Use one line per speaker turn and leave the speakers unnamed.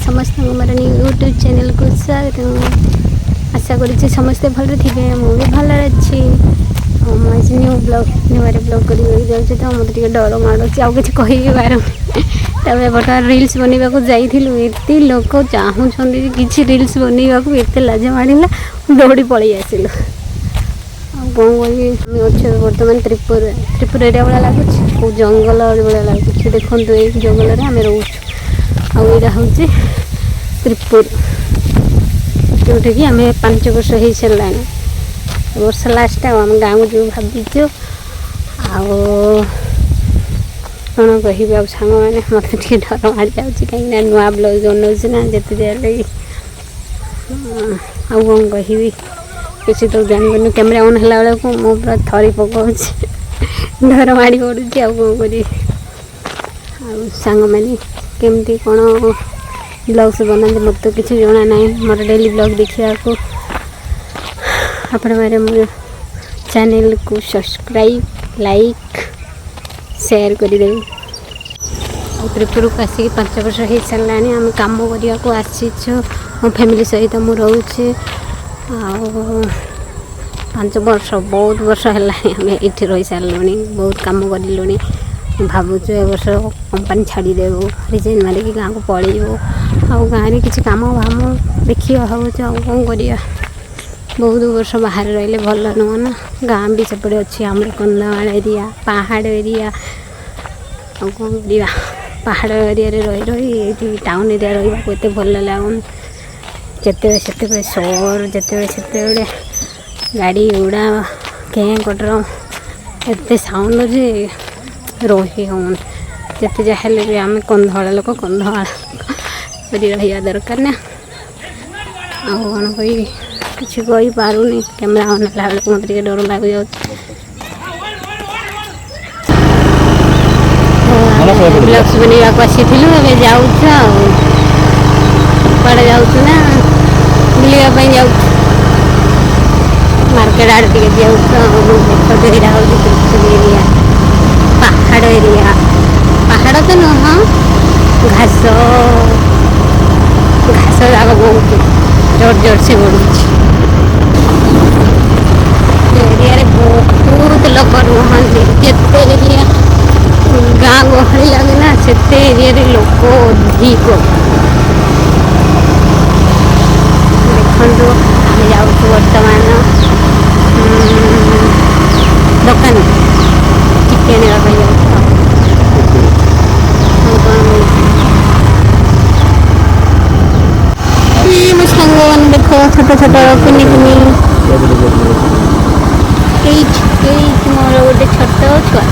समस्त मोर YouTube channel को स्वागत। आशा करुँचे समस्ते भल थे मुझे भल अच्छी मुझे न्यू ब्लॉग ब्लॉग कर जाऊँ तो मतलब डर माड़े आउ कि कहीबार बर्तमान रिल्स बनवा को जाइलु एत लोक चाहूँगी कि रिल्स बनवा को एत लाज माड़ा दौड़ी पलि आसिलु कौन कही अच्छे बर्तमान त्रिपुर एरिया भाया लगुच जंगल भाया लगुच देखो ये जंगल आम रोचु आईटा हूँ त्रिपुर जोटा कि आम 5 वर्ष हो सारा वर्ष लास्ट आम गाँव को जो भावचु कौन कह सांग मैंने मत डर मारी जाऊँगी कहीं नुआ ब्लॉग बनाऊँ ना जिते जाए कौन कह किसी तो जानवर कैमेरा ऑन है बेलू मो पूरा थरी पकाऊँ डर माड़ी पड़ुची आ कौन करी सांग मैंने केमती कौन ब्लॉग्स बनाते मत तो किसी जना ना मोर डेली ब्लॉग देखा आपण मैंने मो चैनल को सब्सक्राइब लाइक शेयर करदे। त्रिपुर को आसिक 5 वर्ष हो सारा आम कम करने को आसीचु मो फैमिली सहित मु रोचे 5 वर्ष बहुत वर्ष है ये रही सारे बहुत कम करूँ भावुँ ए वर्ष कंपनी छाड़देव रिजाइन मारिक गाँव को पलैबू गाँव किसी कम भाम देखा भावुँ कौन करिया बहुत वर्ष बाहर रही भल नुह ना गाँ भी सेपटे अच्छी आम कंधामाल एरिया पहाड़ एरिया कौन करिया पहाड़ एरिया रही रही टाउन एरिया रहा को एत भल लगुन जिते से शोर जिते गाड़ी गुड़ा कें कटर एत साउंड जे रही हूँ जिते जहाँ भी आम कंधाल लोक कंधाल रहा दरकार ना कौन कही किसी कही पारूनी कैमेरा ऑन है बेलू मत डर लग जा ब्लॉग्स बनवा को आसी जाऊँ कड़े जाऊँ ना बुलापी जाऊँ मार्केट आड़े टे जाऊँ देखा हूँ त्रिपुर एरिया पहाड़ तो नुह घास जाग बहुत जोर जोर से बढ़ुच एरिया बहुत लोक रुहंती जिते एरिया गाँ गहली लगे ना से एरिया लोक अधिक देखो आम जाऊँ बर्तमान दुकान चिकेन जाऊँ मो सांग मैंने देख छोट छोट कुनि कुनि मोर गोटे छोट छुआ